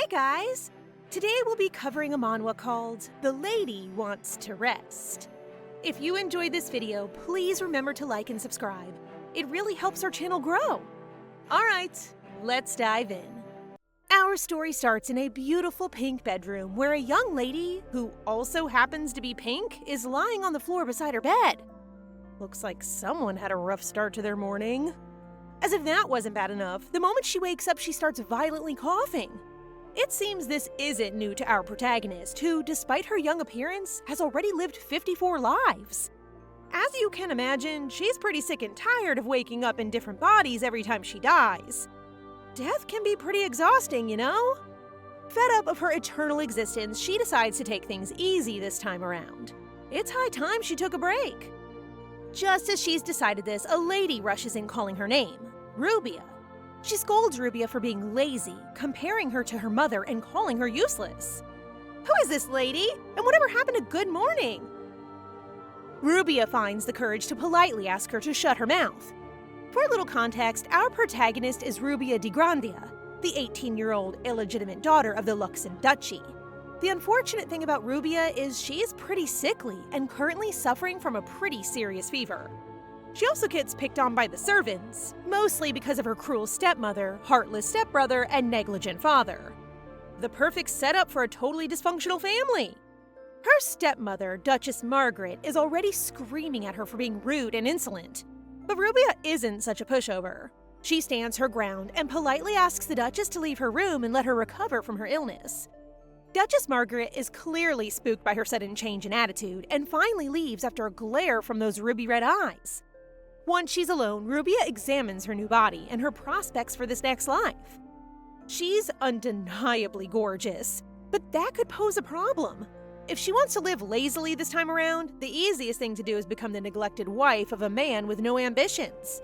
guys! Today we'll be covering a manhwa called The Lady Wants to Rest. If you enjoyed this video, please remember to like and subscribe. It really helps our channel grow. Alright, let's dive in. Our story starts in a beautiful pink bedroom where a young lady, who also happens to be pink, is lying on the floor beside her bed. Looks like someone had a rough start to their morning. As if that wasn't bad enough, the moment she wakes up, she starts violently coughing. It seems this isn't new to our protagonist, who, despite her young appearance, has already lived 54 lives. As you can imagine, she's pretty sick and tired of waking up in different bodies every time she dies. Death can be pretty exhausting, you know? Fed up of her eternal existence, she decides to take things easy this time around. It's high time she took a break. Just as she's decided this, a lady rushes in calling her name, Ruia. She scolds Ruia for being lazy, comparing her to her mother and calling her useless. Who is this lady? And whatever happened to good morning? Ruia finds the courage to politely ask her to shut her mouth. For a little context, our protagonist is Ruia di Grandia, the 18-year-old illegitimate daughter of the Luxon Duchy. The unfortunate thing about Ruia is she is pretty sickly and currently suffering from a pretty serious fever. She also gets picked on by the servants, mostly because of her cruel stepmother, heartless stepbrother, and negligent father. The perfect setup for a totally dysfunctional family. Her stepmother, Duchess Margaret, is already screaming at her for being rude and insolent. But Ruia isn't such a pushover. She stands her ground and politely asks the Duchess to leave her room and let her recover from her illness. Duchess Margaret is clearly spooked by her sudden change in attitude and finally leaves after a glare from those ruby red eyes. Once she's alone, Ruia examines her new body and her prospects for this next life. She's undeniably gorgeous, but that could pose a problem. If she wants to live lazily this time around, the easiest thing to do is become the neglected wife of a man with no ambitions.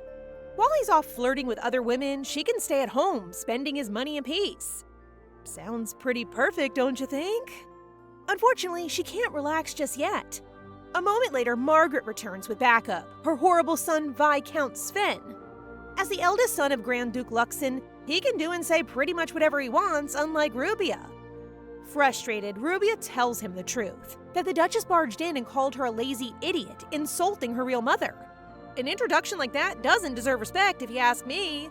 While he's off flirting with other women, she can stay at home, spending his money in peace. Sounds pretty perfect, don't you think? Unfortunately, she can't relax just yet. A moment later, Margaret returns with backup, her horrible son Viscount Sven. As the eldest son of Grand Duke Luxon, he can do and say pretty much whatever he wants, unlike Ruia. Frustrated, Ruia tells him the truth, that the Duchess barged in and called her a lazy idiot, insulting her real mother. An introduction like that doesn't deserve respect if you ask me.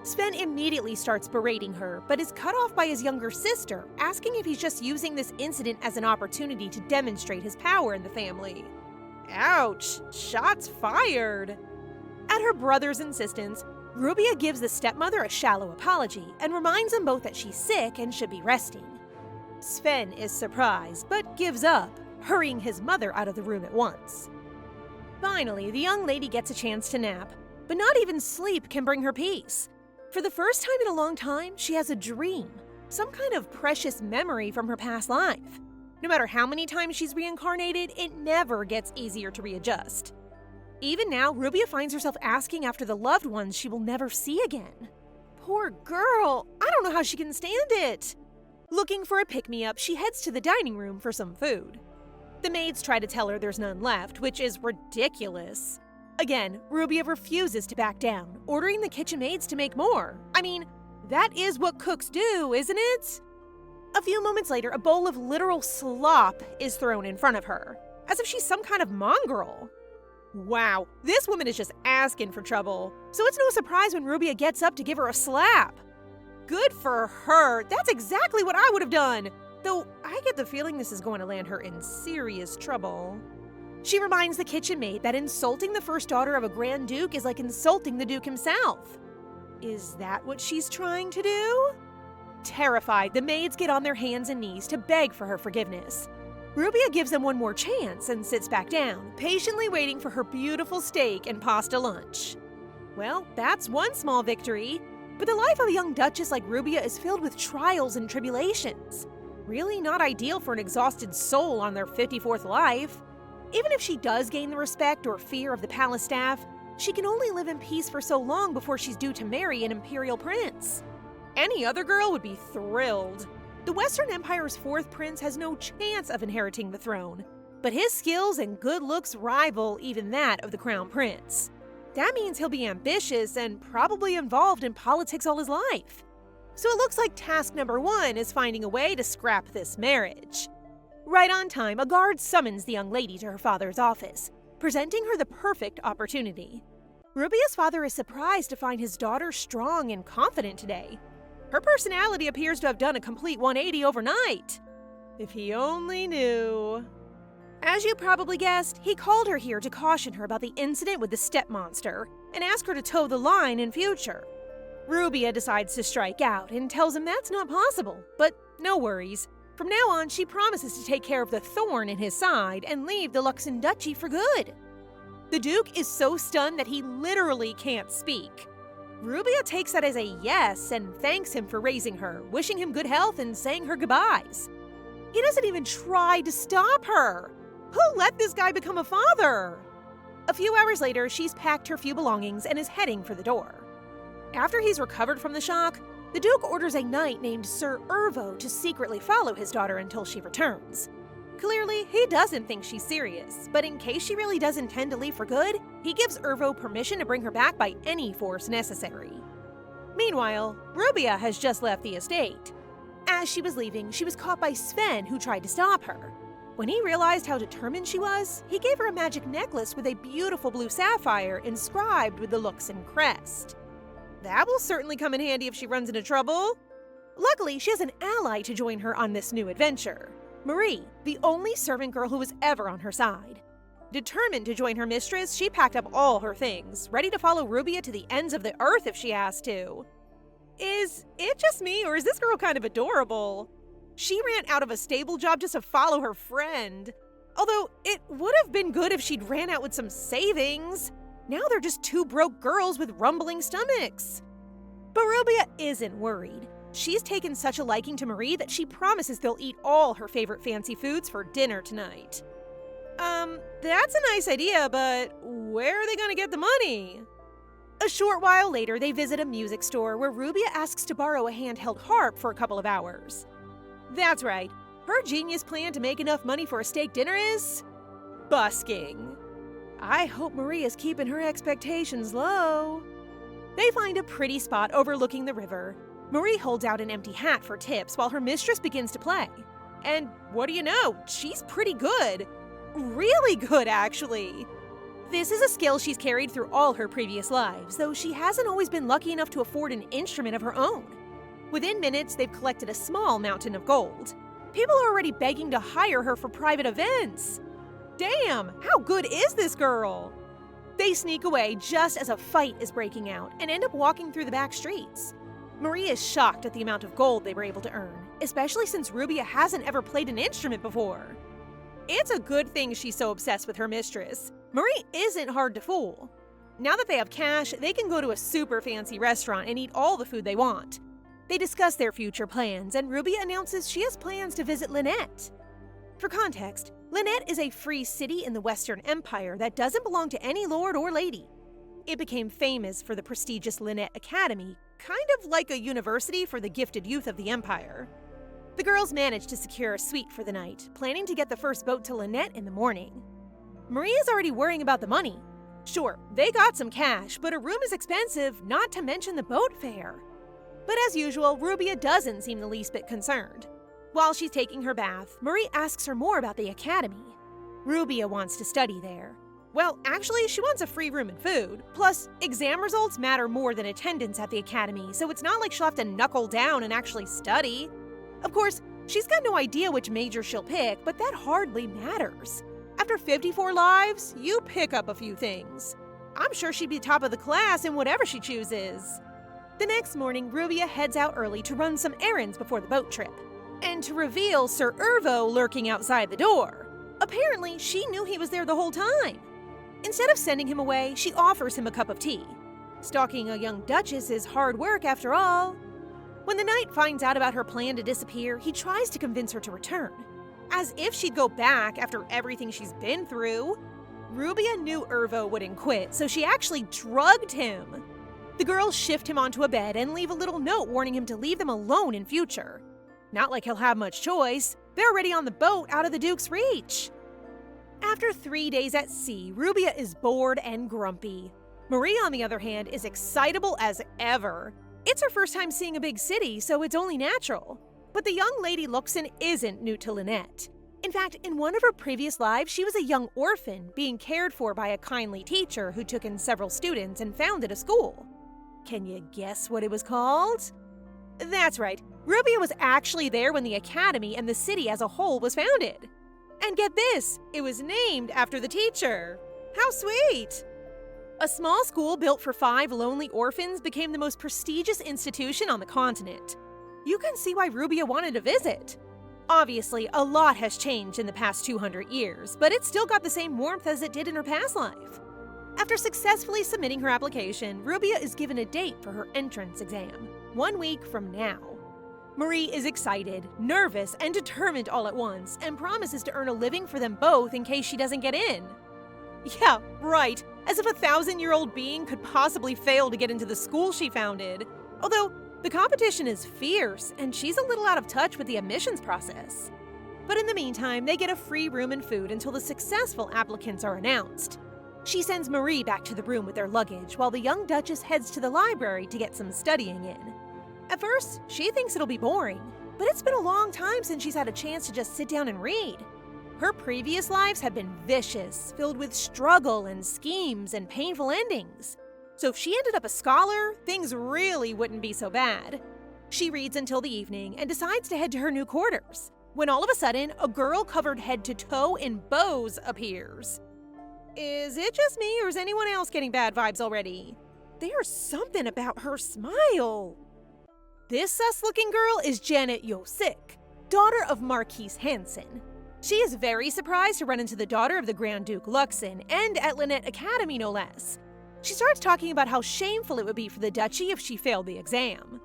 Sven immediately starts berating her, but is cut off by his younger sister, asking if he's just using this incident as an opportunity to demonstrate his power in the family. Ouch! Shots fired! At her brother's insistence, Ruia gives the stepmother a shallow apology and reminds them both that she's sick and should be resting. Sven is surprised, but gives up, hurrying his mother out of the room at once. Finally, the young lady gets a chance to nap, but not even sleep can bring her peace. For the first time in a long time, she has a dream, some kind of precious memory from her past life. No matter how many times she's reincarnated, it never gets easier to readjust. Even now, Ruia finds herself asking after the loved ones she will never see again. Poor girl, I don't know how she can stand it. Looking for a pick-me-up, she heads to the dining room for some food. The maids try to tell her there's none left, which is ridiculous. Again, Ruia refuses to back down, ordering the kitchen maids to make more. I mean, that is what cooks do, isn't it? A few moments later, a bowl of literal slop is thrown in front of her, as if she's some kind of mongrel. Wow, this woman is just asking for trouble, so it's no surprise when Ruia gets up to give her a slap. Good for her, that's exactly what I would have done, though I get the feeling this is going to land her in serious trouble. She reminds the kitchen maid that insulting the first daughter of a Grand Duke is like insulting the Duke himself. Is that what she's trying to do? Terrified, the maids get on their hands and knees to beg for her forgiveness. Ruia gives them one more chance and sits back down, patiently waiting for her beautiful steak and pasta lunch. Well, that's one small victory, but the life of a young duchess like Ruia is filled with trials and tribulations. Really not ideal for an exhausted soul on their 54th life. Even if she does gain the respect or fear of the palace staff, she can only live in peace for so long before she's due to marry an imperial prince. Any other girl would be thrilled. The Western Empire's fourth prince has no chance of inheriting the throne, but his skills and good looks rival even that of the crown prince. That means he'll be ambitious and probably involved in politics all his life. So it looks like task number 1 is finding a way to scrap this marriage. Right on time, a guard summons the young lady to her father's office, presenting her the perfect opportunity. Rubia's father is surprised to find his daughter strong and confident today. Her personality appears to have done a complete 180 overnight. If he only knew. As you probably guessed, he called her here to caution her about the incident with the step monster and ask her to toe the line in future. Rubia decides to strike out and tells him that's not possible, but no worries. From now on, she promises to take care of the thorn in his side and leave the Luxon Duchy for good. The Duke is so stunned that he literally can't speak. Rubia takes that as a yes and thanks him for raising her, wishing him good health and saying her goodbyes. He doesn't even try to stop her. Who let this guy become a father? A few hours later, she's packed her few belongings and is heading for the door. After he's recovered from the shock, the Duke orders a knight named Sir Ervo to secretly follow his daughter until she returns. Clearly, he doesn't think she's serious, but in case she really does intend to leave for good, he gives Ervo permission to bring her back by any force necessary. Meanwhile, Rubia has just left the estate. As she was leaving, she was caught by Sven, who tried to stop her. When he realized how determined she was, he gave her a magic necklace with a beautiful blue sapphire inscribed with the Luxon crest. That will certainly come in handy if she runs into trouble. Luckily, she has an ally to join her on this new adventure. Marie, the only servant girl who was ever on her side. Determined to join her mistress, she packed up all her things, ready to follow Rubia to the ends of the earth if she has to. Is it just me, or is this girl kind of adorable? She ran out of a stable job just to follow her friend. Although, it would have been good if she'd ran out with some savings. Now they're just two broke girls with rumbling stomachs. But Rubia isn't worried. She's taken such a liking to Marie that she promises they'll eat all her favorite fancy foods for dinner tonight. That's a nice idea, but where are they gonna get the money? A short while later, they visit a music store where Rubia asks to borrow a handheld harp for a couple of hours. That's right, her genius plan to make enough money for a steak dinner is busking. I hope Marie is keeping her expectations low. They find a pretty spot overlooking the river. Marie holds out an empty hat for tips while her mistress begins to play. And what do you know, she's pretty good. Really good, actually. This is a skill she's carried through all her previous lives, though she hasn't always been lucky enough to afford an instrument of her own. Within minutes, they've collected a small mountain of gold. People are already begging to hire her for private events. Damn, how good is this girl? They sneak away just as a fight is breaking out and end up walking through the back streets. Marie is shocked at the amount of gold they were able to earn, especially since Rubia hasn't ever played an instrument before. It's a good thing she's so obsessed with her mistress. Marie isn't hard to fool. Now that they have cash, they can go to a super fancy restaurant and eat all the food they want. They discuss their future plans, and Rubia announces she has plans to visit Lynette. For context, Lynette is a free city in the Western Empire that doesn't belong to any lord or lady. It became famous for the prestigious Lynette Academy, kind of like a university for the gifted youth of the Empire. The girls manage to secure a suite for the night, planning to get the first boat to Lynette in the morning. Marie is already worrying about the money. Sure, they got some cash, but a room is expensive, not to mention the boat fare. But as usual, Rubia doesn't seem the least bit concerned. While she's taking her bath, Marie asks her more about the academy. Rubia wants to study there. Well, actually, she wants a free room and food. Plus, exam results matter more than attendance at the academy, so it's not like she'll have to knuckle down and actually study. Of course, she's got no idea which major she'll pick, but that hardly matters. After 54 lives, you pick up a few things. I'm sure she'd be top of the class in whatever she chooses. The next morning, Rubia heads out early to run some errands before the boat trip, and to reveal Sir Ervo lurking outside the door. Apparently, she knew he was there the whole time. Instead of sending him away, she offers him a cup of tea. Stalking a young duchess is hard work after all. When the knight finds out about her plan to disappear, he tries to convince her to return. As if she'd go back after everything she's been through. Rubia knew Ervo wouldn't quit, so she actually drugged him. The girls shift him onto a bed and leave a little note warning him to leave them alone in future. Not like he'll have much choice. They're already on the boat out of the Duke's reach. After 3 days at sea, Rubia is bored and grumpy. Marie, on the other hand, is excitable as ever. It's her first time seeing a big city, so it's only natural. But the young lady Luxon isn't new to Lynette. In fact, in one of her previous lives, she was a young orphan being cared for by a kindly teacher who took in several students and founded a school. Can you guess what it was called? That's right, Ruia was actually there when the academy and the city as a whole was founded. And get this, it was named after the teacher. How sweet! A small school built for 5 lonely orphans became the most prestigious institution on the continent. You can see why Ruia wanted to visit. Obviously, a lot has changed in the past 200 years, but it's still got the same warmth as it did in her past life. After successfully submitting her application, Ruia is given a date for her entrance exam, 1 week from now. Marie is excited, nervous, and determined all at once, and promises to earn a living for them both in case she doesn't get in. Yeah, right, as if a 1,000-year-old being could possibly fail to get into the school she founded. Although, the competition is fierce, and she's a little out of touch with the admissions process. But in the meantime, they get a free room and food until the successful applicants are announced. She sends Marie back to the room with their luggage, while the young Duchess heads to the library to get some studying in. At first, she thinks it'll be boring, but it's been a long time since she's had a chance to just sit down and read. Her previous lives have been vicious, filled with struggle and schemes and painful endings. So if she ended up a scholar, things really wouldn't be so bad. She reads until the evening and decides to head to her new quarters, when all of a sudden, a girl covered head to toe in bows appears. Is it just me, or is anyone else getting bad vibes already? There's something about her smile. This sus-looking girl is Janet Yosik, daughter of Marquis Hansen. She is very surprised to run into the daughter of the Grand Duke Luxon, and at Lynette Academy no less. She starts talking about how shameful it would be for the duchy if she failed the exam.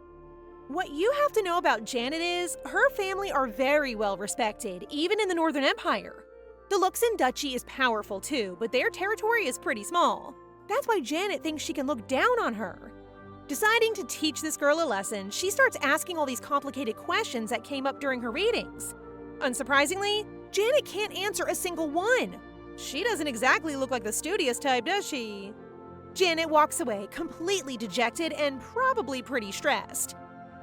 What you have to know about Janet is, her family are very well respected, even in the Northern Empire. The Luxon Duchy is powerful too, but their territory is pretty small. That's why Janet thinks she can look down on her. Deciding to teach this girl a lesson, she starts asking all these complicated questions that came up during her readings. Unsurprisingly, Janet can't answer a single one. She doesn't exactly look like the studious type, does she? Janet walks away, completely dejected and probably pretty stressed.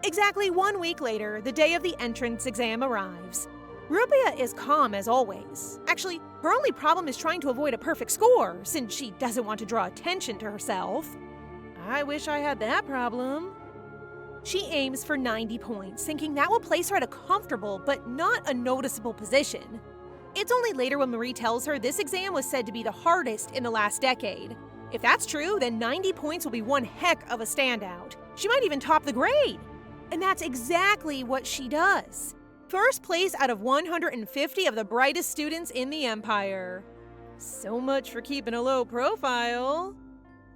Exactly 1 week later, the day of the entrance exam arrives. Ruia is calm as always. Actually, her only problem is trying to avoid a perfect score, since she doesn't want to draw attention to herself. I wish I had that problem. She aims for 90 points, thinking that will place her at a comfortable but not a noticeable position. It's only later when Marie tells her this exam was said to be the hardest in the last decade. If that's true, then 90 points will be one heck of a standout. She might even top the grade. And that's exactly what she does. First place out of 150 of the brightest students in the Empire. So much for keeping a low profile.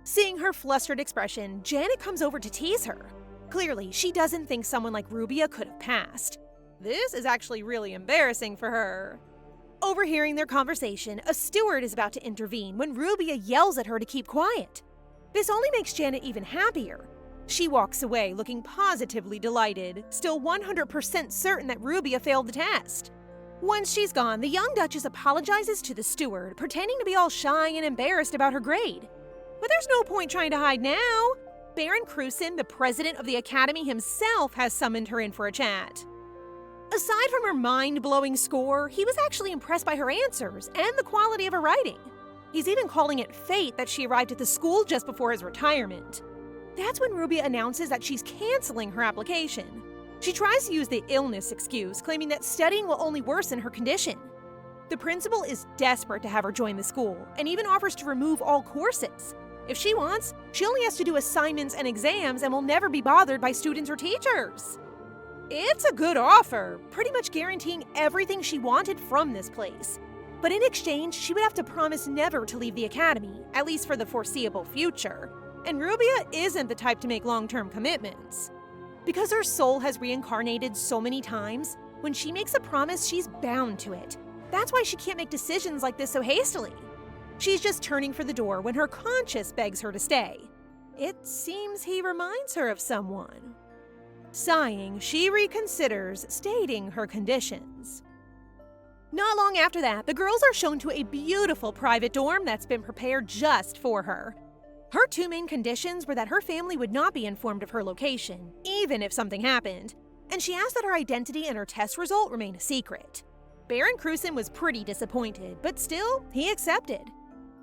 Seeing her flustered expression, Janet comes over to tease her. Clearly, she doesn't think someone like Ruia could have passed. This is actually really embarrassing for her. Overhearing their conversation, a steward is about to intervene when Ruia yells at her to keep quiet. This only makes Janet even happier. She walks away looking positively delighted, still 100% certain that Ruia failed the test. Once she's gone, the young Duchess apologizes to the steward, pretending to be all shy and embarrassed about her grade. But there's no point trying to hide now. Baron Cruson, the president of the Academy himself, has summoned her in for a chat. Aside from her mind-blowing score, he was actually impressed by her answers and the quality of her writing. He's even calling it fate that she arrived at the school just before his retirement. That's when Ruia announces that she's canceling her application. She tries to use the illness excuse, claiming that studying will only worsen her condition. The principal is desperate to have her join the school, and even offers to remove all courses. If she wants, she only has to do assignments and exams and will never be bothered by students or teachers. It's a good offer, pretty much guaranteeing everything she wanted from this place. But in exchange, she would have to promise never to leave the academy, at least for the foreseeable future. And Ruia isn't the type to make long-term commitments. Because her soul has reincarnated so many times, when she makes a promise, she's bound to it. That's why she can't make decisions like this so hastily. She's just turning for the door when her conscience begs her to stay. It seems he reminds her of someone. Sighing, she reconsiders, stating her conditions. Not long after that, the girls are shown to a beautiful private dorm that's been prepared just for her. Her two main conditions were that her family would not be informed of her location, even if something happened, and she asked that her identity and her test result remain a secret. Baron Cruson was pretty disappointed, but still, he accepted.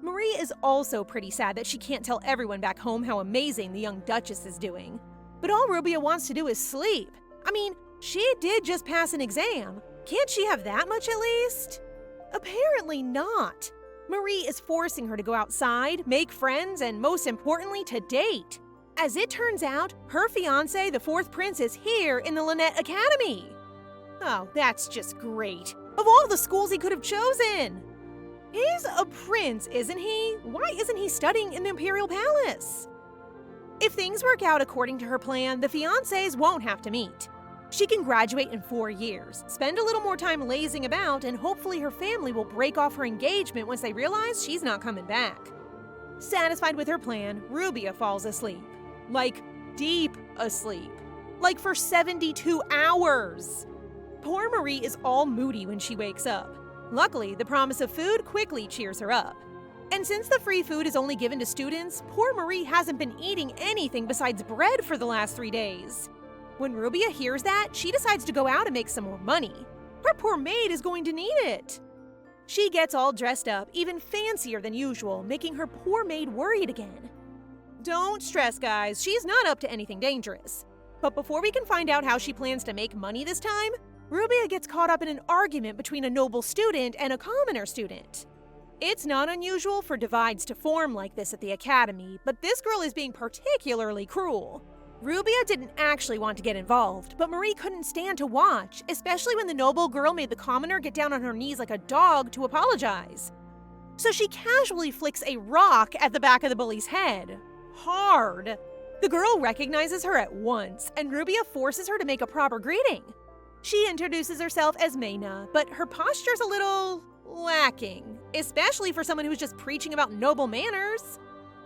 Marie is also pretty sad that she can't tell everyone back home how amazing the young Duchess is doing. But all Ruia wants to do is sleep. I mean, she did just pass an exam. Can't she have that much at least? Apparently not. Marie is forcing her to go outside, make friends, and most importantly, to date. As it turns out, her fiancé, the fourth prince, is here in the Lynette Academy. Oh, that's just great. Of all the schools he could have chosen! He's a prince, isn't he? Why isn't he studying in the Imperial Palace? If things work out according to her plan, the fiancés won't have to meet. She can graduate in 4 years, spend a little more time lazing about, and hopefully her family will break off her engagement once they realize she's not coming back. Satisfied with her plan, Ruia falls asleep. Like, deep asleep. Like for 72 hours! Poor Marie is all moody when she wakes up. Luckily, the promise of food quickly cheers her up. And since the free food is only given to students, poor Marie hasn't been eating anything besides bread for the last 3 days. When Ruia hears that, she decides to go out and make some more money. Her poor maid is going to need it. She gets all dressed up, even fancier than usual, making her poor maid worried again. Don't stress, guys, she's not up to anything dangerous. But before we can find out how she plans to make money this time, Ruia gets caught up in an argument between a noble student and a commoner student. It's not unusual for divides to form like this at the academy, but this girl is being particularly cruel. Ruia didn't actually want to get involved, but Marie couldn't stand to watch, especially when the noble girl made the commoner get down on her knees like a dog to apologize. So she casually flicks a rock at the back of the bully's head. Hard. The girl recognizes her at once, and Ruia forces her to make a proper greeting. She introduces herself as Maina, but her posture's a little lacking, especially for someone who's just preaching about noble manners.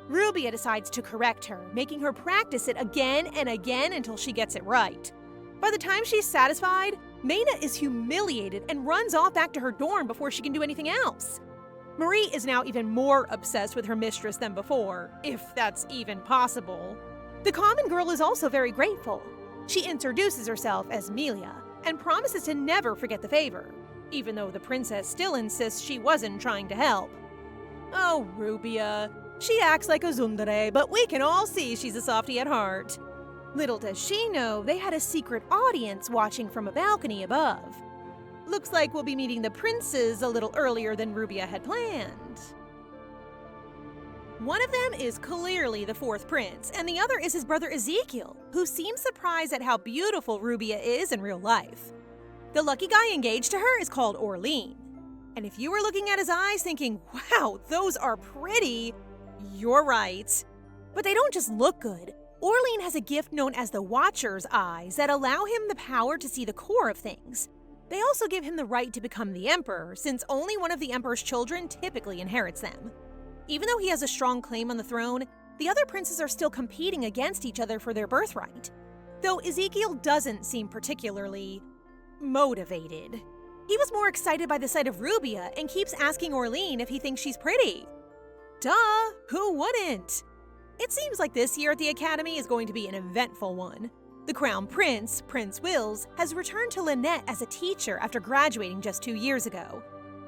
Ruia decides to correct her, making her practice it again and again until she gets it right. By the time she's satisfied, Maina is humiliated and runs off back to her dorm before she can do anything else. Marie is now even more obsessed with her mistress than before, if that's even possible. The common girl is also very grateful. She introduces herself as Melia and promises to never forget the favor, even though the princess still insists she wasn't trying to help. Oh, Ruia. She acts like a tsundere, but we can all see she's a softie at heart. Little does she know they had a secret audience watching from a balcony above. Looks like we'll be meeting the princes a little earlier than Ruia had planned. One of them is clearly the fourth prince, and the other is his brother Ezekiel, who seems surprised at how beautiful Ruia is in real life. The lucky guy engaged to her is called Orene. And if you were looking at his eyes thinking, wow, those are pretty, you're right. But they don't just look good. Orene has a gift known as the Watcher's Eyes that allow him the power to see the core of things. They also give him the right to become the emperor, since only one of the emperor's children typically inherits them. Even though he has a strong claim on the throne, the other princes are still competing against each other for their birthright. Though Ezekiel doesn't seem particularly motivated. He was more excited by the sight of Ruia and keeps asking Orene if he thinks she's pretty. Duh, who wouldn't? It seems like this year at the Academy is going to be an eventful one. The Crown Prince, Prince Wills, has returned to Lynette as a teacher after graduating just 2 years ago.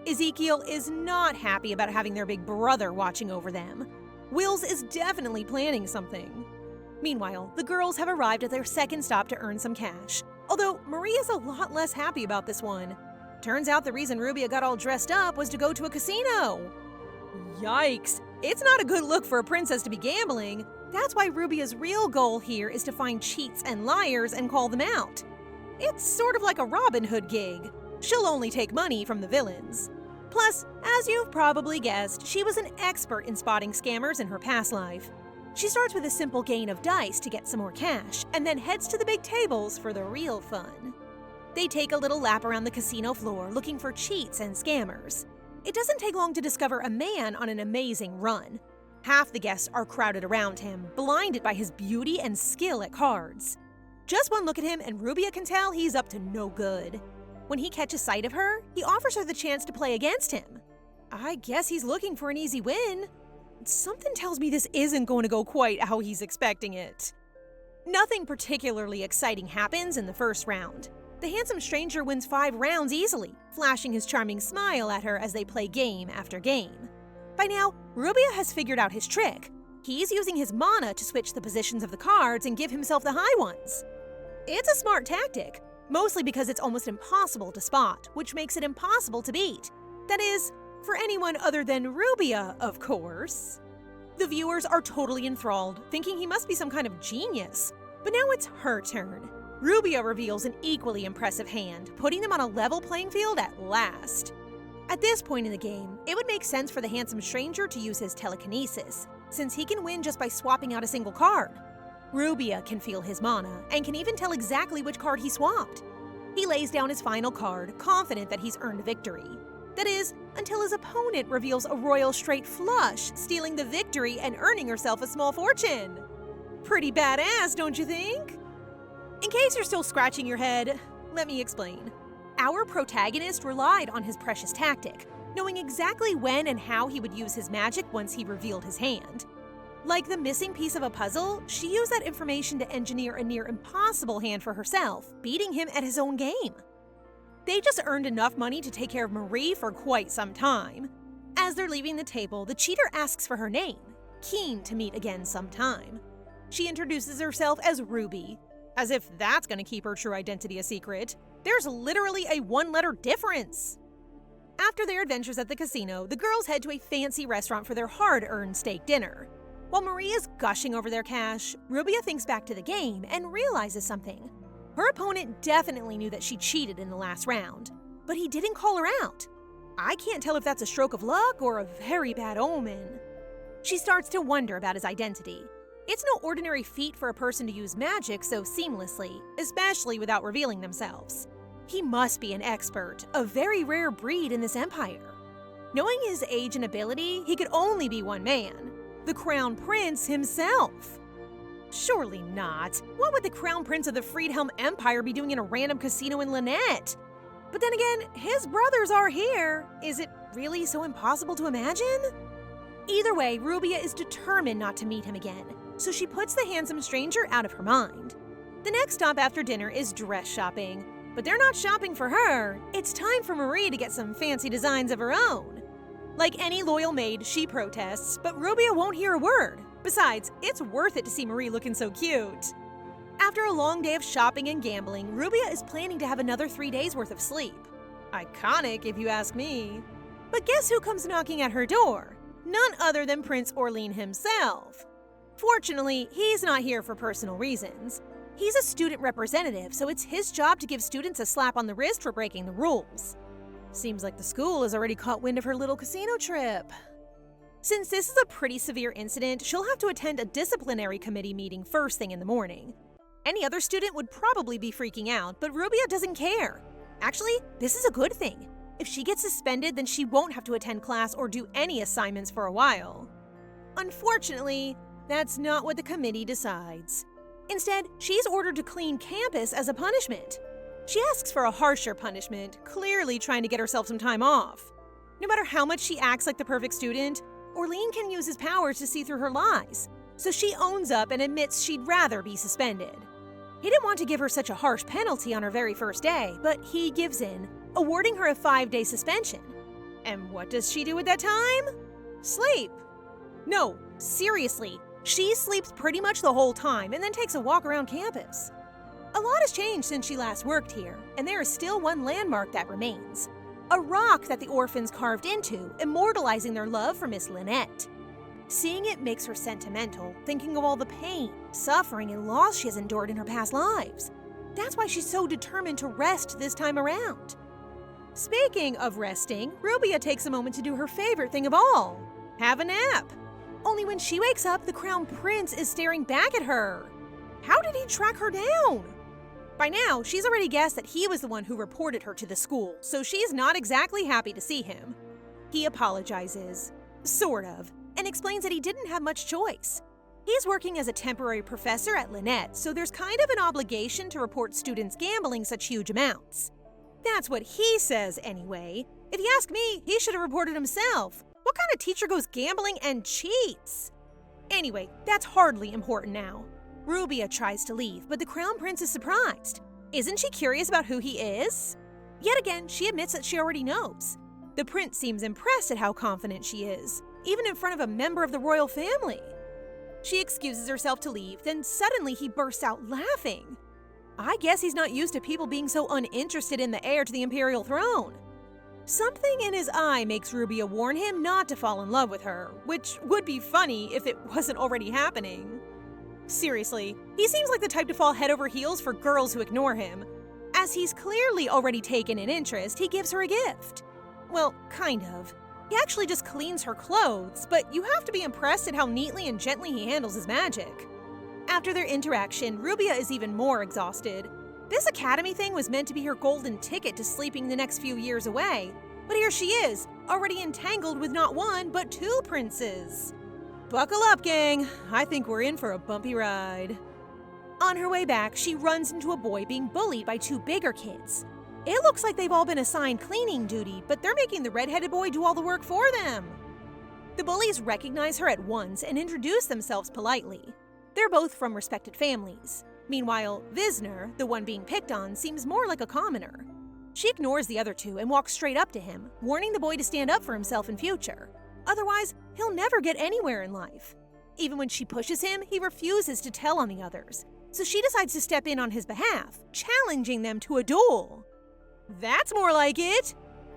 Ezekiel is not happy about having their big brother watching over them. Wills is definitely planning something. Meanwhile, the girls have arrived at their second stop to earn some cash, although Marie is a lot less happy about this one. Turns out the reason Ruia got all dressed up was to go to a casino. Yikes! It's not a good look for a princess to be gambling. That's why Ruia's real goal here is to find cheats and liars and call them out. It's sort of like a Robin Hood gig. She'll only take money from the villains. Plus, as you've probably guessed, she was an expert in spotting scammers in her past life. She starts with a simple gain of dice to get some more cash, and then heads to the big tables for the real fun. They take a little lap around the casino floor looking for cheats and scammers. It doesn't take long to discover a man on an amazing run. Half the guests are crowded around him, blinded by his beauty and skill at cards. Just one look at him and Ruia can tell he's up to no good. When he catches sight of her, he offers her the chance to play against him. I guess he's looking for an easy win. something tells me this isn't going to go quite how he's expecting it. Nothing particularly exciting happens in the first round. The handsome stranger wins 5 rounds easily, flashing his charming smile at her as they play game after game. By now, Ruia has figured out his trick. He's using his mana to switch the positions of the cards and give himself the high ones. It's a smart tactic, mostly because it's almost impossible to spot, which makes it impossible to beat. That is, for anyone other than Ruia, of course. The viewers are totally enthralled, thinking he must be some kind of genius. But now it's her turn. Ruia reveals an equally impressive hand, putting them on a level playing field at last. At this point in the game, it would make sense for the handsome stranger to use his telekinesis, since he can win just by swapping out a single card. Ruia can feel his mana, and can even tell exactly which card he swapped. He lays down his final card, confident that he's earned victory. That is, until his opponent reveals a royal straight flush, stealing the victory and earning herself a small fortune. Pretty badass, don't you think? In case you're still scratching your head, let me explain. Our protagonist relied on his precious tactic, knowing exactly when and how he would use his magic once he revealed his hand. Like the missing piece of a puzzle, she used that information to engineer a near impossible hand for herself, beating him at his own game. They just earned enough money to take care of Marie for quite some time. As they're leaving the table, the cheater asks for her name, keen to meet again sometime. She introduces herself as Ruby, as if that's gonna keep her true identity a secret. There's literally a 1-letter difference. After their adventures at the casino, the girls head to a fancy restaurant for their hard-earned steak dinner. While Marie is gushing over their cash, Ruia thinks back to the game and realizes something. Her opponent definitely knew that she cheated in the last round, but he didn't call her out. I can't tell if that's a stroke of luck or a very bad omen. She starts to wonder about his identity. It's no ordinary feat for a person to use magic so seamlessly, especially without revealing themselves. He must be an expert, a very rare breed in this empire. Knowing his age and ability, he could only be one man, the Crown Prince himself. Surely not. What would the Crown Prince of the Friedhelm Empire be doing in a random casino in Lynette? But then again, his brothers are here. Is it really so impossible to imagine? Either way, Ruia is determined not to meet him again, so she puts the handsome stranger out of her mind. The next stop after dinner is dress shopping, but they're not shopping for her. It's time for Marie to get some fancy designs of her own. Like any loyal maid, she protests, but Ruia won't hear a word. Besides, it's worth it to see Marie looking so cute. After a long day of shopping and gambling, Ruia is planning to have another 3 days worth of sleep. Iconic, if you ask me. But guess who comes knocking at her door? None other than Prince Orene himself. Fortunately, he's not here for personal reasons. He's a student representative, so it's his job to give students a slap on the wrist for breaking the rules. Seems like the school has already caught wind of her little casino trip. Since this is a pretty severe incident, she'll have to attend a disciplinary committee meeting first thing in the morning. Any other student would probably be freaking out, but Ruia doesn't care. Actually, this is a good thing. If she gets suspended, then she won't have to attend class or do any assignments for a while. Unfortunately, that's not what the committee decides. Instead, she's ordered to clean campus as a punishment. She asks for a harsher punishment, clearly trying to get herself some time off. No matter how much she acts like the perfect student, Orene can use his powers to see through her lies, so she owns up and admits she'd rather be suspended. He didn't want to give her such a harsh penalty on her very first day, but he gives in, awarding her a 5-day suspension. And what does she do at that time? Sleep. No, seriously, she sleeps pretty much the whole time and then takes a walk around campus. A lot has changed since she last worked here, and there is still one landmark that remains. A rock that the orphans carved into, immortalizing their love for Miss Lynette. Seeing it makes her sentimental, thinking of all the pain, suffering, and loss she has endured in her past lives. That's why she's so determined to rest this time around. Speaking of resting, Ruia takes a moment to do her favorite thing of all, have a nap. Only when she wakes up, the Crown Prince is staring back at her. How did he track her down? By now, she's already guessed that he was the one who reported her to the school, so she's not exactly happy to see him. He apologizes, sort of, and explains that he didn't have much choice. He's working as a temporary professor at Lynette, so there's kind of an obligation to report students gambling such huge amounts. That's what he says anyway. If you ask me, he should have reported himself. What What kind of teacher goes gambling and cheats? Anyway, that's hardly important now. Ruia tries to leave, but the Crown Prince is surprised. Isn't she curious about who he is? Yet again, she admits that she already knows. The prince seems impressed at how confident she is, even in front of a member of the royal family. She excuses herself to leave, then suddenly he bursts out laughing. I guess he's not used to people being so uninterested in the heir to the imperial throne. Something in his eye makes Ruia warn him not to fall in love with her, which would be funny if it wasn't already happening. Seriously, he seems like the type to fall head over heels for girls who ignore him. As he's clearly already taken an interest, he gives her a gift. Well, kind of. He actually just cleans her clothes, but you have to be impressed at how neatly and gently he handles his magic. After their interaction, Ruia is even more exhausted. This academy thing was meant to be her golden ticket to sleeping the next few years away, but here she is, already entangled with not one, but two princes. Buckle up, gang. I think we're in for a bumpy ride. On her way back, she runs into a boy being bullied by two bigger kids. It looks like they've all been assigned cleaning duty, but they're making the red-headed boy do all the work for them. The bullies recognize her at once and introduce themselves politely. They're both from respected families. Meanwhile, Visner, the one being picked on, seems more like a commoner. She ignores the other two and walks straight up to him, warning the boy to stand up for himself in future. Otherwise, he'll never get anywhere in life. Even when she pushes him, he refuses to tell on the others, so she decides to step in on his behalf, challenging them to a duel. That's more like it!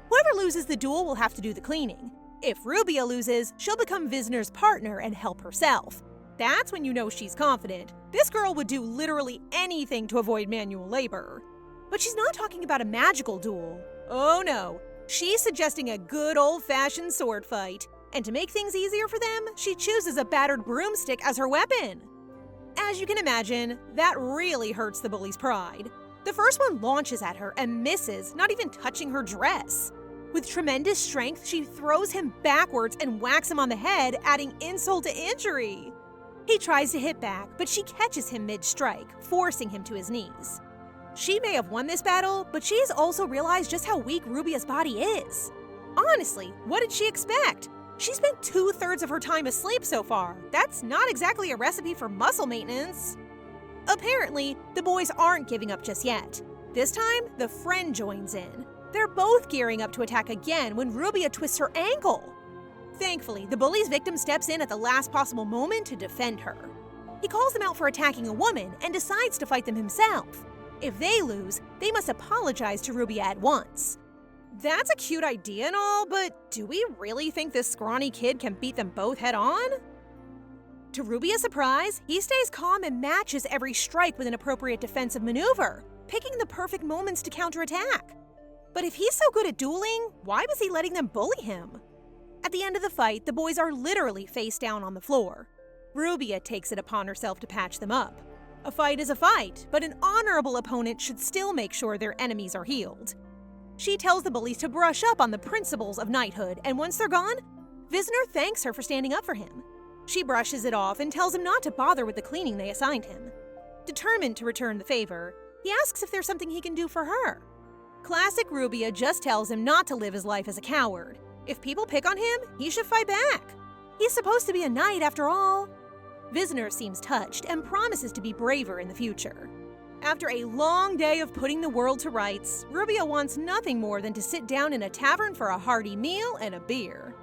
Whoever loses the duel will have to do the cleaning. If Ruia loses, she'll become Visner's partner and help herself. That's when you know she's confident. This girl would do literally anything to avoid manual labor. But she's not talking about a magical duel. Oh no, she's suggesting a good old-fashioned sword fight. And to make things easier for them, she chooses a battered broomstick as her weapon. As you can imagine, that really hurts the bully's pride. The first one launches at her and misses, not even touching her dress. With tremendous strength, she throws him backwards and whacks him on the head, adding insult to injury. He tries to hit back, but she catches him mid-strike, forcing him to his knees. She may have won this battle, but she's also realized just how weak Ruia's body is. Honestly, what did she expect? She spent 2/3 of her time asleep so far. That's not exactly a recipe for muscle maintenance. Apparently, the boys aren't giving up just yet. This time, the friend joins in. They're both gearing up to attack again when Ruia twists her ankle. Thankfully, the bully's victim steps in at the last possible moment to defend her. He calls them out for attacking a woman and decides to fight them himself. If they lose, they must apologize to Ruia at once. That's a cute idea and all, but do we really think this scrawny kid can beat them both head-on? To Ruia's surprise, he stays calm and matches every strike with an appropriate defensive maneuver, picking the perfect moments to counterattack. But if he's so good at dueling, why was he letting them bully him? At the end of the fight, the boys are literally face down on the floor. Ruia takes it upon herself to patch them up. A fight is a fight, but an honorable opponent should still make sure their enemies are healed. She tells the bullies to brush up on the principles of knighthood, and once they're gone, Visner thanks her for standing up for him. She brushes it off and tells him not to bother with the cleaning they assigned him. Determined to return the favor, he asks if there's something he can do for her. Classic Ruia just tells him not to live his life as a coward. If people pick on him, he should fight back. He's supposed to be a knight after all. Visner seems touched and promises to be braver in the future. After a long day of putting the world to rights, Ruia wants nothing more than to sit down in a tavern for a hearty meal and a beer.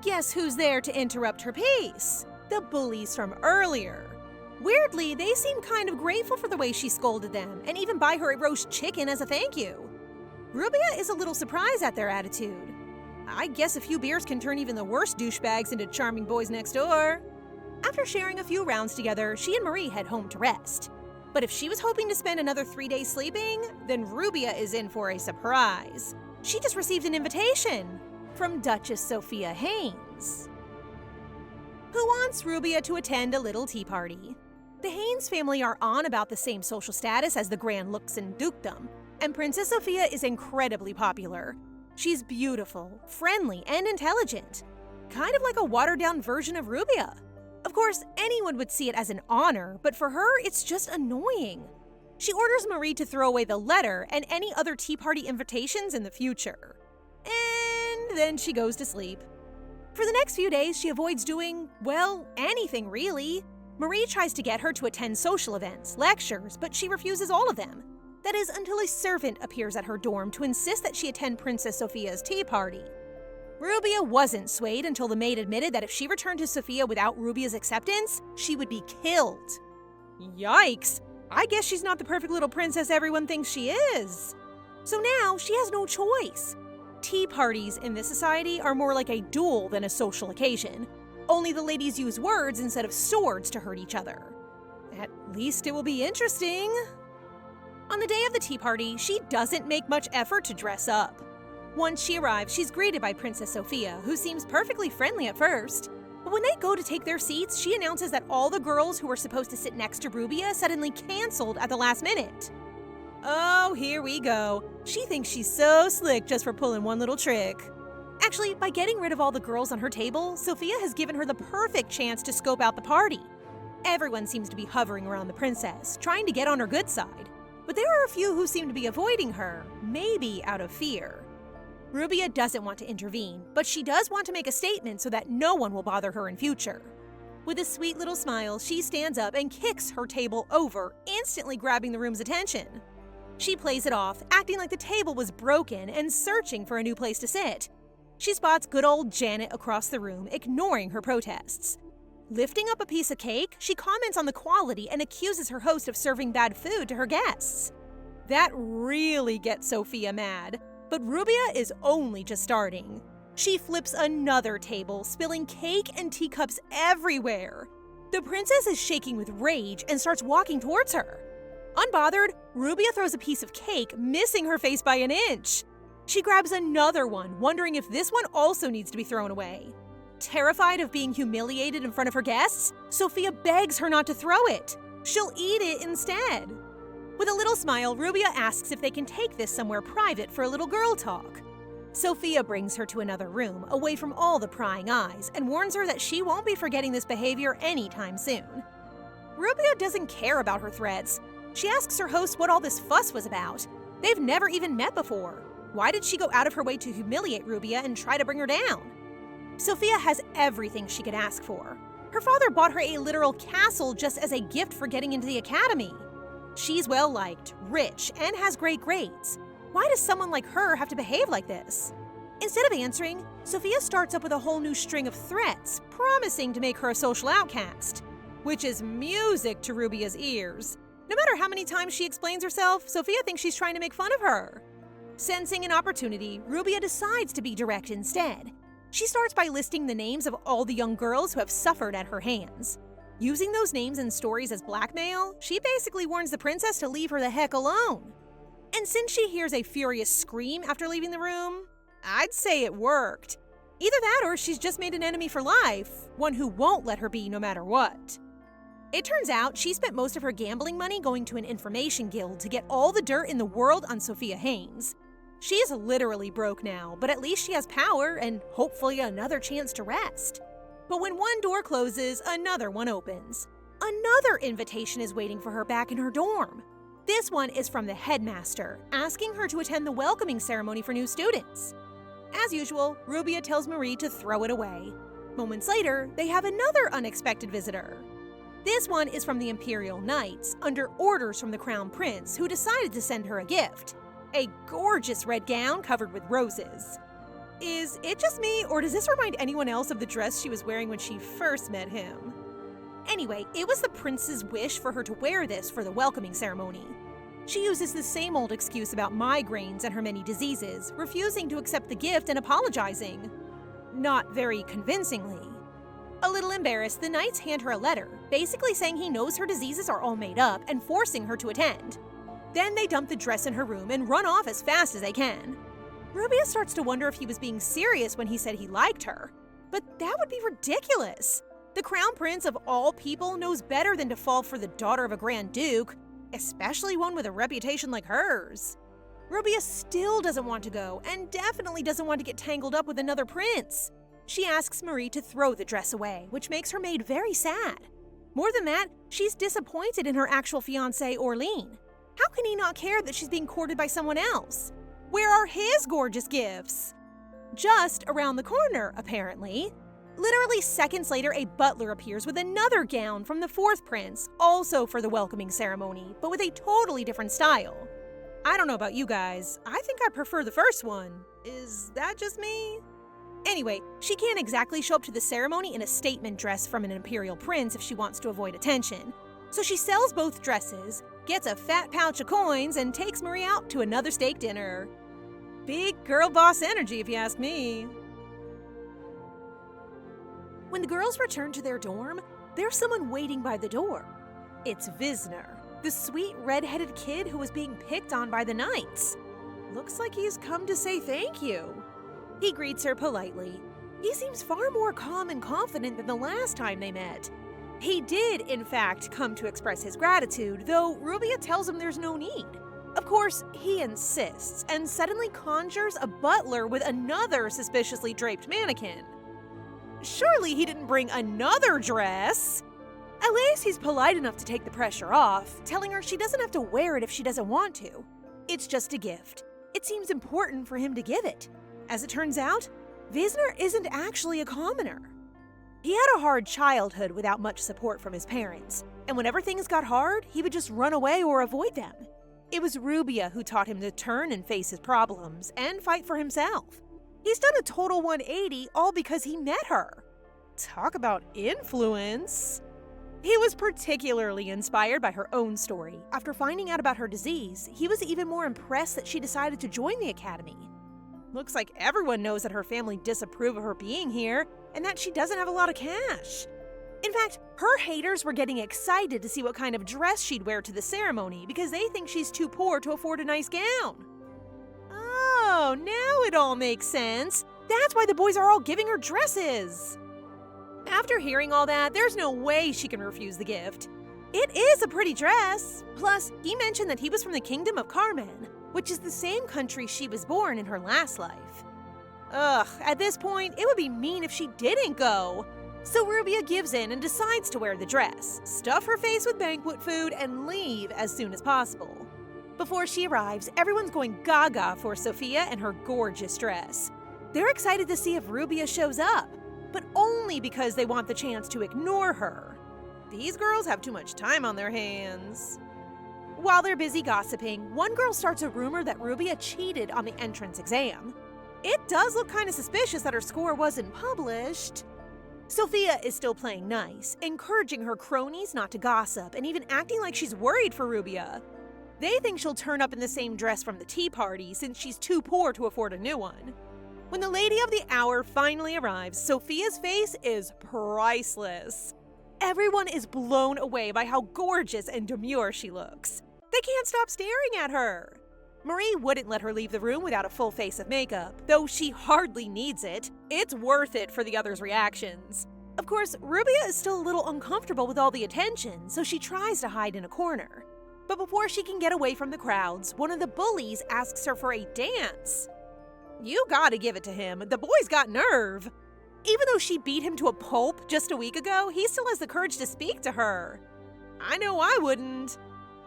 Guess who's there to interrupt her peace? The bullies from earlier. Weirdly, they seem kind of grateful for the way she scolded them, and even buy her a roast chicken as a thank you. Ruia is a little surprised at their attitude. I guess a few beers can turn even the worst douchebags into charming boys next door. After sharing a few rounds together, she and Marie head home to rest. But if she was hoping to spend another 3 days sleeping, then Ruia is in for a surprise. She just received an invitation from Duchess Sophia Haynes, who wants Ruia to attend a little tea party. The Haynes family are on about the same social status as the Grand Luxon Dukedom, and Princess Sophia is incredibly popular. She's beautiful, friendly, and intelligent. Kind of like a watered-down version of Ruia. Of course, anyone would see it as an honor, but for her, it's just annoying. She orders Marie to throw away the letter and any other tea party invitations in the future. And then she goes to sleep. For the next few days, she avoids doing, well, anything really. Marie tries to get her to attend social events, lectures, but she refuses all of them. That is, until a servant appears at her dorm to insist that she attend Princess Sophia's tea party. Ruia wasn't swayed until the maid admitted that if she returned to Sophia without Ruia's acceptance, she would be killed. Yikes! I guess she's not the perfect little princess everyone thinks she is. So now she has no choice. Tea parties in this society are more like a duel than a social occasion. Only the ladies use words instead of swords to hurt each other. At least it will be interesting. On the day of the tea party, she doesn't make much effort to dress up. Once she arrives, she's greeted by Princess Sophia, who seems perfectly friendly at first. But when they go to take their seats, she announces that all the girls who were supposed to sit next to Ruia suddenly canceled at the last minute. Oh, here we go. She thinks she's so slick just for pulling one little trick. Actually, by getting rid of all the girls on her table, Sophia has given her the perfect chance to scope out the party. Everyone seems to be hovering around the princess, trying to get on her good side. But there are a few who seem to be avoiding her, maybe out of fear. Ruia doesn't want to intervene, but she does want to make a statement so that no one will bother her in future. With a sweet little smile, she stands up and kicks her table over, instantly grabbing the room's attention. She plays it off, acting like the table was broken and searching for a new place to sit. She spots good old Janet across the room, ignoring her protests. Lifting up a piece of cake, she comments on the quality and accuses her host of serving bad food to her guests. That really gets Sophia mad. But Ruia is only just starting. She flips another table, spilling cake and teacups everywhere. The princess is shaking with rage and starts walking towards her. Unbothered, Ruia throws a piece of cake, missing her face by an inch. She grabs another one, wondering if this one also needs to be thrown away. Terrified of being humiliated in front of her guests, Sophia begs her not to throw it. She'll eat it instead. With a little smile, Ruia asks if they can take this somewhere private for a little girl talk. Sophia brings her to another room, away from all the prying eyes, and warns her that she won't be forgetting this behavior anytime soon. Ruia doesn't care about her threats. She asks her host what all this fuss was about. They've never even met before. Why did she go out of her way to humiliate Ruia and try to bring her down? Sophia has everything she could ask for. Her father bought her a literal castle just as a gift for getting into the academy. She's well-liked, rich, and has great grades. Why does someone like her have to behave like this? Instead of answering, Sophia starts up with a whole new string of threats, promising to make her a social outcast. Which is music to Ruia's ears. No matter how many times she explains herself, Sophia thinks she's trying to make fun of her. Sensing an opportunity, Ruia decides to be direct instead. She starts by listing the names of all the young girls who have suffered at her hands. Using those names and stories as blackmail, she basically warns the princess to leave her the heck alone. And since she hears a furious scream after leaving the room, I'd say it worked. Either that or she's just made an enemy for life, one who won't let her be no matter what. It turns out she spent most of her gambling money going to an information guild to get all the dirt in the world on Sophia Haynes. She is literally broke now, but at least she has power and hopefully another chance to rest. But when one door closes, another one opens. Another invitation is waiting for her back in her dorm. This one is from the headmaster, asking her to attend the welcoming ceremony for new students. As usual, Ruia tells Marie to throw it away. Moments later, they have another unexpected visitor. This one is from the Imperial Knights, under orders from the Crown Prince, who decided to send her a gift. A gorgeous red gown covered with roses. Is it just me, or does this remind anyone else of the dress she was wearing when she first met him? Anyway, it was the prince's wish for her to wear this for the welcoming ceremony. She uses the same old excuse about migraines and her many diseases, refusing to accept the gift and apologizing. Not very convincingly. A little embarrassed, the knights hand her a letter, basically saying he knows her diseases are all made up and forcing her to attend. Then they dump the dress in her room and run off as fast as they can. Ruia starts to wonder if he was being serious when he said he liked her. But that would be ridiculous. The Crown Prince of all people knows better than to fall for the daughter of a Grand Duke, especially one with a reputation like hers. Ruia still doesn't want to go, and definitely doesn't want to get tangled up with another prince. She asks Marie to throw the dress away, which makes her maid very sad. More than that, she's disappointed in her actual fiancé, Orene. How can he not care that she's being courted by someone else? Where are his gorgeous gifts? just around the corner, apparently. Literally seconds later, a butler appears with another gown from the fourth prince, also for the welcoming ceremony, but with a totally different style. I don't know about you guys, I think I prefer the first one. Is that just me? Anyway, she can't exactly show up to the ceremony in a statement dress from an imperial prince if she wants to avoid attention. So she sells both dresses, gets a fat pouch of coins, and takes Marie out to another steak dinner. Big girl boss energy, if you ask me. When the girls return to their dorm, there's someone waiting by the door. It's Wisner, the sweet red-headed kid who was being picked on by the knights. Looks like he's come to say thank you. He greets her politely. He seems far more calm and confident than the last time they met. He did, in fact, come to express his gratitude, though Ruia tells him there's no need. Of course, he insists and suddenly conjures a butler with another suspiciously draped mannequin. Surely he didn't bring another dress. At least he's polite enough to take the pressure off, telling her she doesn't have to wear it if she doesn't want to. It's just a gift. It seems important for him to give it. As it turns out, Wisner isn't actually a commoner. He had a hard childhood without much support from his parents, and whenever things got hard, he would just run away or avoid them. It was Ruia who taught him to turn and face his problems and fight for himself. He's done a total 180 all because he met her. Talk about influence. He was particularly inspired by her own story. After finding out about her disease, he was even more impressed that she decided to join the academy. Looks like everyone knows that her family disapprove of her being here and that she doesn't have a lot of cash. In fact, her haters were getting excited to see what kind of dress she'd wear to the ceremony because they think she's too poor to afford a nice gown. Oh, now it all makes sense. That's why the boys are all giving her dresses. After hearing all that, there's no way she can refuse the gift. It is a pretty dress. Plus, he mentioned that he was from the kingdom of Carmen, which is the same country she was born in her last life. Ugh, at this point, it would be mean if she didn't go. So Ruia gives in and decides to wear the dress, stuff her face with banquet food, and leave as soon as possible. Before she arrives, everyone's going gaga for Sophia and her gorgeous dress. They're excited to see if Ruia shows up, but only because they want the chance to ignore her. These girls have too much time on their hands. While they're busy gossiping, one girl starts a rumor that Ruia cheated on the entrance exam. It does look kind of suspicious that her score wasn't published. Sophia is still playing nice, encouraging her cronies not to gossip and even acting like she's worried for Ruia. They think she'll turn up in the same dress from the tea party since she's too poor to afford a new one. When the lady of the hour finally arrives, Sophia's face is priceless. Everyone is blown away by how gorgeous and demure she looks. They can't stop staring at her. Marie wouldn't let her leave the room without a full face of makeup, though she hardly needs it. It's worth it for the others' reactions. Of course, Ruia is still a little uncomfortable with all the attention, so she tries to hide in a corner. But before she can get away from the crowds, one of the bullies asks her for a dance. You gotta give it to him, the boy's got nerve. Even though she beat him to a pulp just a week ago, he still has the courage to speak to her. I know I wouldn't.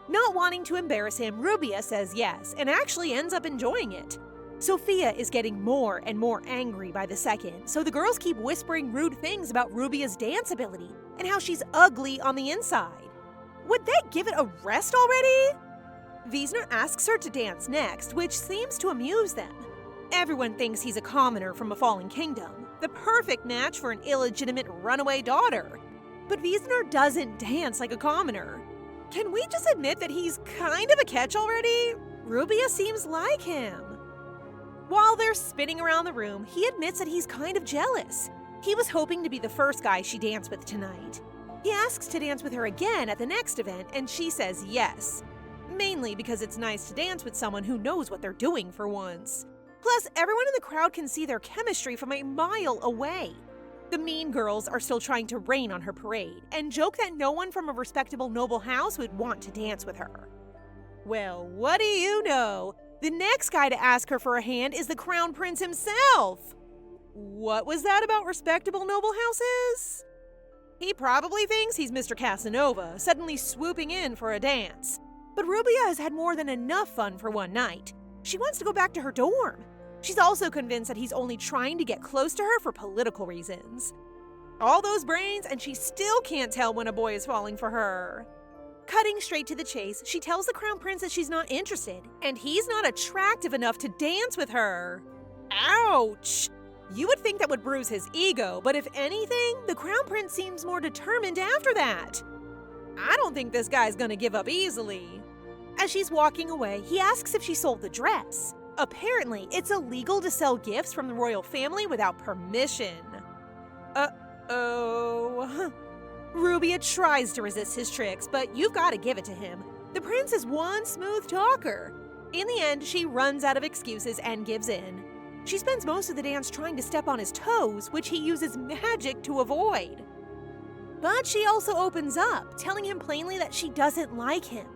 Not wanting to embarrass him, Ruia says yes, and actually ends up enjoying it. Sophia is getting more and more angry by the second, so the girls keep whispering rude things about Ruia's dance ability and how she's ugly on the inside. Would they give it a rest already? Wisner asks her to dance next, which seems to amuse them. Everyone thinks he's a commoner from a fallen kingdom, the perfect match for an illegitimate runaway daughter. But Wisner doesn't dance like a commoner. Can we just admit that he's kind of a catch already? Ruia seems like him. While they're spinning around the room, he admits that he's kind of jealous. He was hoping to be the first guy she danced with tonight. He asks to dance with her again at the next event, and she says yes. Mainly because it's nice to dance with someone who knows what they're doing for once. Plus, everyone in the crowd can see their chemistry from a mile away. The mean girls are still trying to rain on her parade and joke that no one from a respectable noble house would want to dance with her. Well, what do you know? The next guy to ask her for a hand is the crown prince himself. What was that about respectable noble houses? He probably thinks he's Mr. Casanova, suddenly swooping in for a dance. But Ruia has had more than enough fun for one night. She wants to go back to her dorm. She's also convinced that he's only trying to get close to her for political reasons. All those brains, and she still can't tell when a boy is falling for her. Cutting straight to the chase, she tells the Crown Prince that she's not interested, and he's not attractive enough to dance with her. Ouch! You would think that would bruise his ego, but if anything, the Crown Prince seems more determined after that. I don't think this guy's gonna give up easily. As she's walking away, he asks if she sold the dress. Apparently, it's illegal to sell gifts from the royal family without permission. Uh-oh. Ruia tries to resist his tricks, but you've got to give it to him. The prince is one smooth talker. In the end, she runs out of excuses and gives in. She spends most of the dance trying to step on his toes, which he uses magic to avoid. But she also opens up, telling him plainly that she doesn't like him.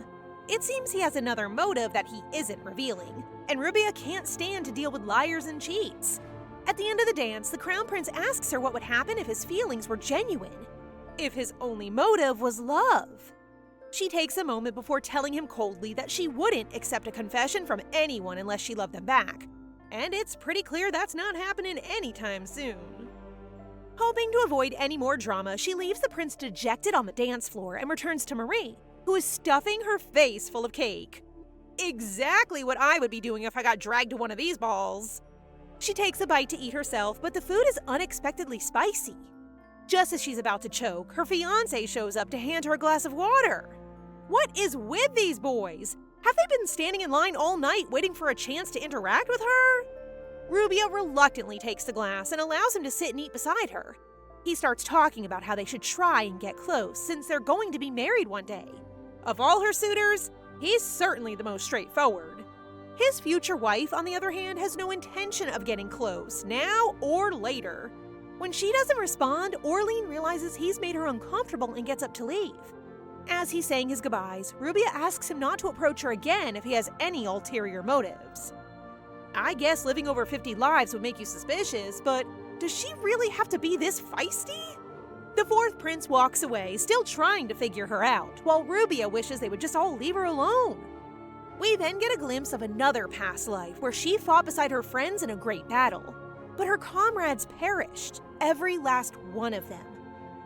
It seems he has another motive that he isn't revealing, and Ruia can't stand to deal with liars and cheats. At the end of the dance, the Crown Prince asks her what would happen if his feelings were genuine. If his only motive was love. She takes a moment before telling him coldly that she wouldn't accept a confession from anyone unless she loved them back. And it's pretty clear that's not happening anytime soon. Hoping to avoid any more drama, she leaves the prince dejected on the dance floor and returns to Marie, who is stuffing her face full of cake. Exactly what I would be doing if I got dragged to one of these balls. She takes a bite to eat herself, but the food is unexpectedly spicy. Just as she's about to choke, her fiancé shows up to hand her a glass of water. What is with these boys? Have they been standing in line all night waiting for a chance to interact with her? Ruia reluctantly takes the glass and allows him to sit and eat beside her. He starts talking about how they should try and get close since they're going to be married one day. Of all her suitors, he's certainly the most straightforward. His future wife, on the other hand, has no intention of getting close, now or later. When she doesn't respond, Orene realizes he's made her uncomfortable and gets up to leave. As he's saying his goodbyes, Ruia asks him not to approach her again if he has any ulterior motives. I guess living over 50 lives would make you suspicious, but does she really have to be this feisty? The fourth prince walks away, still trying to figure her out, while Ruia wishes they would just all leave her alone. We then get a glimpse of another past life where she fought beside her friends in a great battle. But her comrades perished, every last one of them.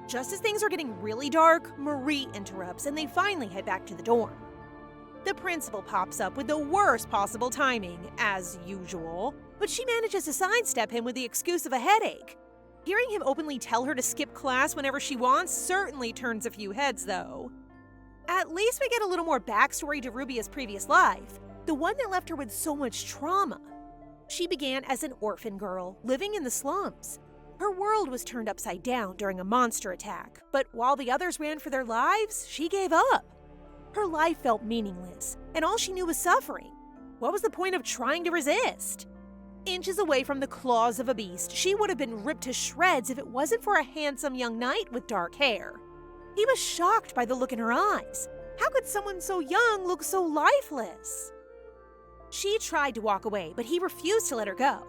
Just as things are getting really dark, Marie interrupts and they finally head back to the dorm. The principal pops up with the worst possible timing, as usual, but she manages to sidestep him with the excuse of a headache. Hearing him openly tell her to skip class whenever she wants certainly turns a few heads, though. At least we get a little more backstory to Ruia's previous life, the one that left her with so much trauma. She began as an orphan girl, living in the slums. Her world was turned upside down during a monster attack, but while the others ran for their lives, she gave up. Her life felt meaningless, and all she knew was suffering. What was the point of trying to resist? Inches away from the claws of a beast, she would have been ripped to shreds if it wasn't for a handsome young knight with dark hair. He was shocked by the look in her eyes. How could someone so young look so lifeless? She tried to walk away, but he refused to let her go.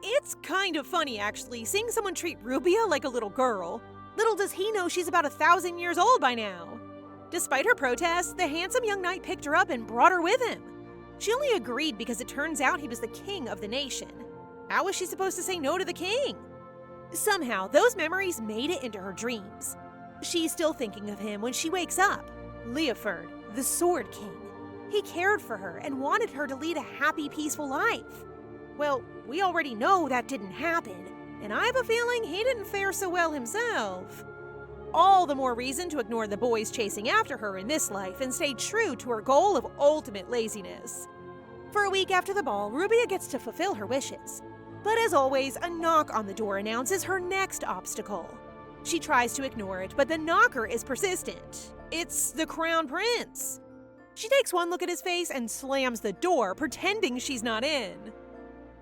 It's kind of funny, actually, seeing someone treat Ruia like a little girl. Little does he know she's about 1,000 years old by now. Despite her protests, the handsome young knight picked her up and brought her with him. She only agreed because it turns out he was the king of the nation. How was she supposed to say no to the king? Somehow, those memories made it into her dreams. She's still thinking of him when she wakes up. Leoford, the Sword King. He cared for her and wanted her to lead a happy, peaceful life. Well, we already know that didn't happen, and I have a feeling he didn't fare so well himself. All the more reason to ignore the boys chasing after her in this life and stay true to her goal of ultimate laziness. For a week after the ball, Ruia gets to fulfill her wishes. But as always, a knock on the door announces her next obstacle. She tries to ignore it, but the knocker is persistent. It's the Crown Prince. She takes one look at his face and slams the door, pretending she's not in.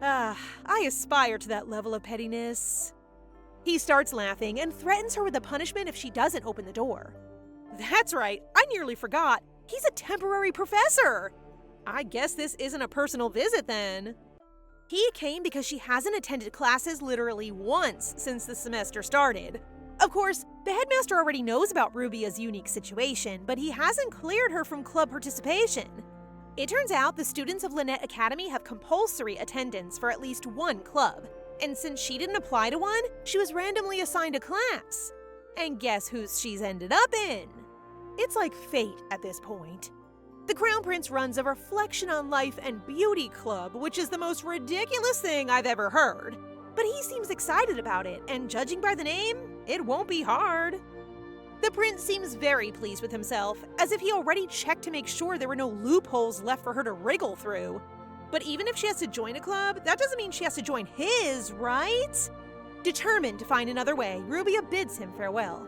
I aspire to that level of pettiness. He starts laughing and threatens her with a punishment if she doesn't open the door. That's right, I nearly forgot. He's a temporary professor. I guess this isn't a personal visit then. He came because she hasn't attended classes literally once since the semester started. Of course, the headmaster already knows about Ruia's unique situation, but he hasn't cleared her from club participation. It turns out the students of Lynette Academy have compulsory attendance for at least one club, and since she didn't apply to one, she was randomly assigned a class. And guess who she's ended up in? It's like fate at this point. The Crown Prince runs a reflection on life and beauty club, which is the most ridiculous thing I've ever heard. But he seems excited about it, and judging by the name, it won't be hard. The prince seems very pleased with himself, as if he already checked to make sure there were no loopholes left for her to wriggle through. But even if she has to join a club, that doesn't mean she has to join his, right? Determined to find another way, Ruia bids him farewell.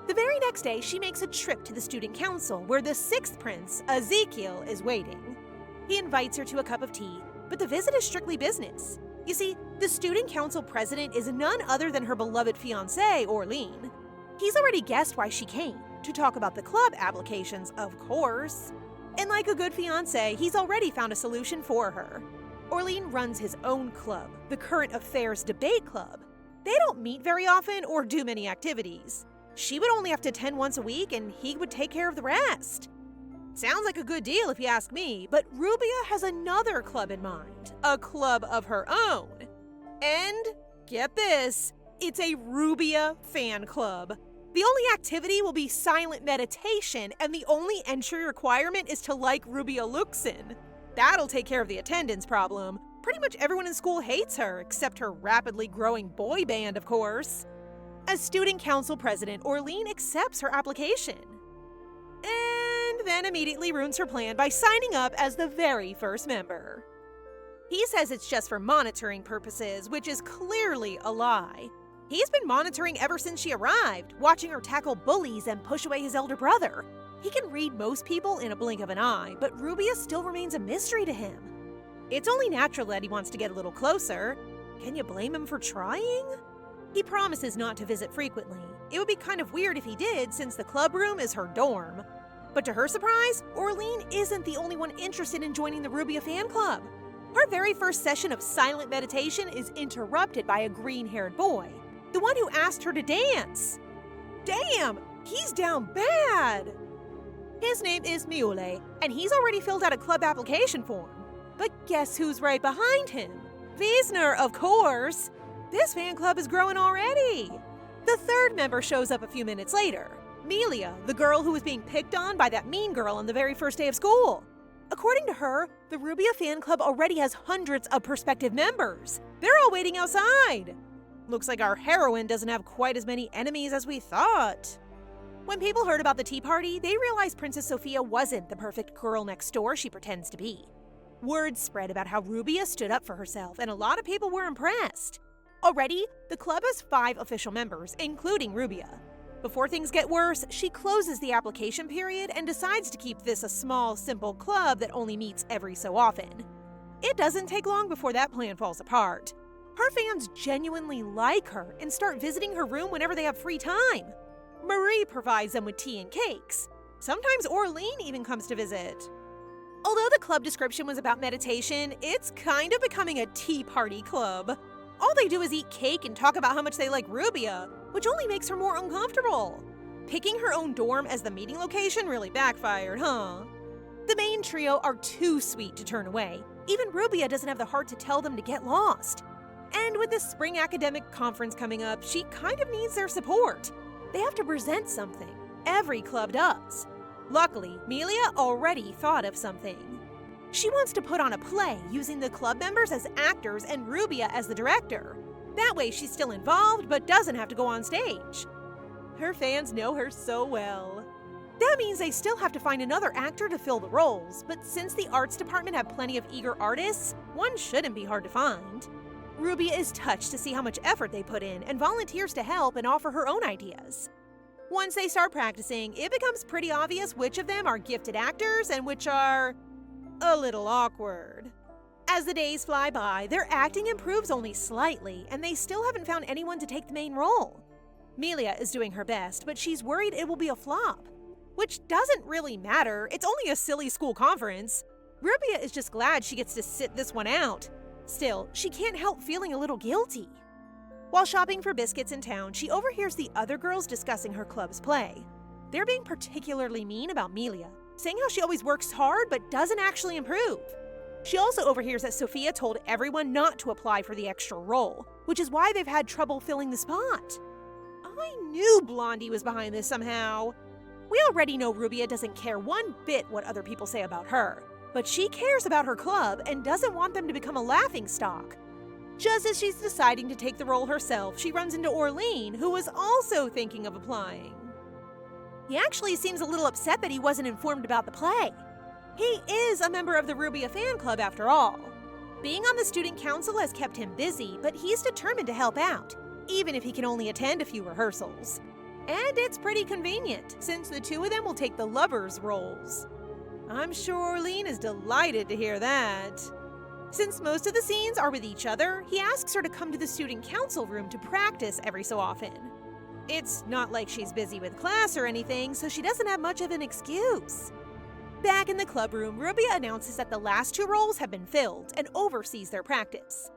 The very next day, she makes a trip to the student council, where the sixth prince, Ezekiel, is waiting. He invites her to a cup of tea, but the visit is strictly business. You see, the student council president is none other than her beloved fiancé, Orene. He's already guessed why she came, to talk about the club applications, of course. And like a good fiancé, he's already found a solution for her. Orene runs his own club, the Current Affairs Debate Club. They don't meet very often or do many activities. She would only have to attend once a week, and he would take care of the rest. Sounds like a good deal if you ask me, but Ruia has another club in mind, a club of her own. And, get this, it's a Ruia Fan Club. The only activity will be silent meditation, and the only entry requirement is to like Ruia Luxin. That'll take care of the attendance problem. Pretty much everyone in school hates her, except her rapidly growing boy band, of course. As student council president, Orene accepts her application. And then immediately ruins her plan by signing up as the very first member. He says it's just for monitoring purposes, which is clearly a lie. He's been monitoring ever since she arrived, watching her tackle bullies and push away his elder brother. He can read most people in a blink of an eye, but Ruia still remains a mystery to him. It's only natural that he wants to get a little closer. Can you blame him for trying? He promises not to visit frequently. It would be kind of weird if he did, since the club room is her dorm. But to her surprise, Orene isn't the only one interested in joining the Ruia Fan Club. Her very first session of silent meditation is interrupted by a green-haired boy, the one who asked her to dance. Damn, he's down bad. His name is Mule, and he's already filled out a club application form. But guess who's right behind him? Wiesner, of course. This fan club is growing already. The third member shows up a few minutes later. Melia, the girl who was being picked on by that mean girl on the very first day of school. According to her, the Ruia Fan Club already has hundreds of prospective members. They're all waiting outside. Looks like our heroine doesn't have quite as many enemies as we thought. When people heard about the tea party, they realized Princess Sophia wasn't the perfect girl next door she pretends to be. Word spread about how Ruia stood up for herself, and a lot of people were impressed. Already, the club has 5 official members, including Ruia. Before things get worse, she closes the application period and decides to keep this a small, simple club that only meets every so often. It doesn't take long before that plan falls apart. Her fans genuinely like her and start visiting her room whenever they have free time. Marie provides them with tea and cakes. Sometimes Orene even comes to visit. Although the club description was about meditation, it's kind of becoming a tea party club. All they do is eat cake and talk about how much they like Ruia, which only makes her more uncomfortable. Picking her own dorm as the meeting location really backfired, huh? The main trio are too sweet to turn away. Even Ruia doesn't have the heart to tell them to get lost. And with the spring academic conference coming up, she kind of needs their support. They have to present something. Every club does. Luckily, Melia already thought of something. She wants to put on a play using the club members as actors and Ruia as the director. That way she's still involved but doesn't have to go on stage. Her fans know her so well. That means they still have to find another actor to fill the roles, but since the arts department have plenty of eager artists, one shouldn't be hard to find. Ruia is touched to see how much effort they put in and volunteers to help and offer her own ideas. Once they start practicing, it becomes pretty obvious which of them are gifted actors and which are a little awkward. As the days fly by, their acting improves only slightly, and they still haven't found anyone to take the main role. Melia is doing her best, but she's worried it will be a flop. Which doesn't really matter, it's only a silly school conference. Ruia is just glad she gets to sit this one out. Still, she can't help feeling a little guilty. While shopping for biscuits in town, she overhears the other girls discussing her club's play. They're being particularly mean about Melia, saying how she always works hard but doesn't actually improve. She also overhears that Sophia told everyone not to apply for the extra role, which is why they've had trouble filling the spot. I knew Blondie was behind this somehow. We already know Ruia doesn't care one bit what other people say about her, but she cares about her club and doesn't want them to become a laughingstock. Just as she's deciding to take the role herself, she runs into Orene, who was also thinking of applying. He actually seems a little upset that he wasn't informed about the play. He is a member of the Ruia Fan Club after all. Being on the student council has kept him busy, but he's determined to help out, even if he can only attend a few rehearsals. And it's pretty convenient, since the two of them will take the lovers' roles. I'm sure Orene is delighted to hear that. Since most of the scenes are with each other, he asks her to come to the student council room to practice every so often. It's not like she's busy with class or anything, so she doesn't have much of an excuse. Back in the club room, Ruia announces that the last two roles have been filled and oversees their practice.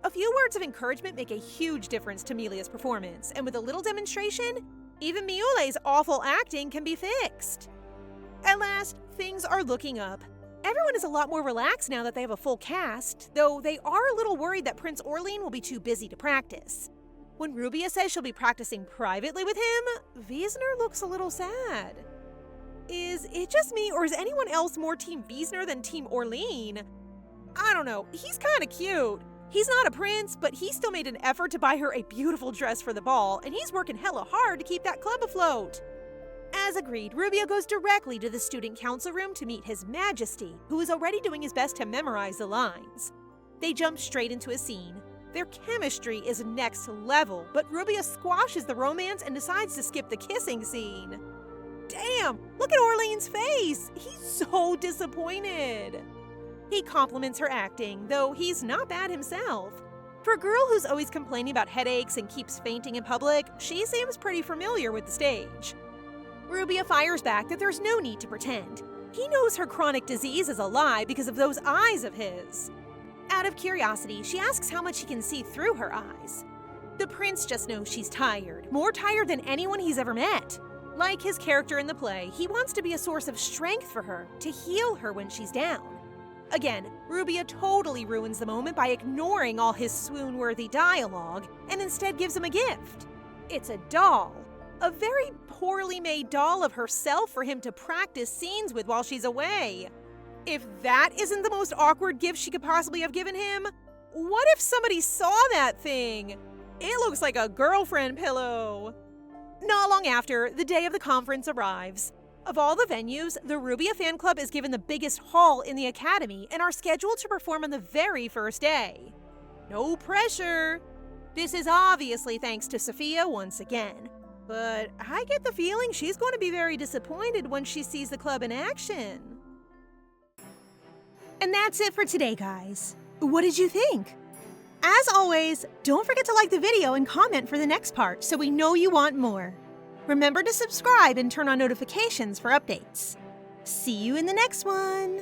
A few words of encouragement make a huge difference to Milia's performance, and with a little demonstration, even Miule's awful acting can be fixed. At last, things are looking up. Everyone is a lot more relaxed now that they have a full cast, though they are a little worried that Prince Orene will be too busy to practice. When Ruia says she'll be practicing privately with him, Wiesner looks a little sad. Is it just me, or is anyone else more Team Wiesner than Team Orene? I don't know, he's kinda cute. He's not a prince, but he still made an effort to buy her a beautiful dress for the ball, and he's working hella hard to keep that club afloat. As agreed, Ruia goes directly to the student council room to meet His Majesty, who is already doing his best to memorize the lines. They jump straight into a scene. Their chemistry is next level, but Ruia squashes the romance and decides to skip the kissing scene. Damn, look at Orlene's face! He's so disappointed. He compliments her acting, though he's not bad himself. For a girl who's always complaining about headaches and keeps fainting in public, she seems pretty familiar with the stage. Ruia fires back that there's no need to pretend. He knows her chronic disease is a lie because of those eyes of his. Out of curiosity, she asks how much he can see through her eyes. The prince just knows she's tired, more tired than anyone he's ever met. Like his character in the play, he wants to be a source of strength for her, to heal her when she's down. Again, Ruia totally ruins the moment by ignoring all his swoon-worthy dialogue and instead gives him a gift. It's a doll. A very poorly made doll of herself for him to practice scenes with while she's away. If that isn't the most awkward gift she could possibly have given him, what if somebody saw that thing? It looks like a girlfriend pillow. Not long after, the day of the conference arrives. Of all the venues, the Ruia Fan Club is given the biggest hall in the academy and are scheduled to perform on the very first day. No pressure. This is obviously thanks to Sophia once again. But I get the feeling she's going to be very disappointed when she sees the club in action. And that's it for today, guys. What did you think? As always, don't forget to like the video and comment for the next part so we know you want more. Remember to subscribe and turn on notifications for updates. See you in the next one!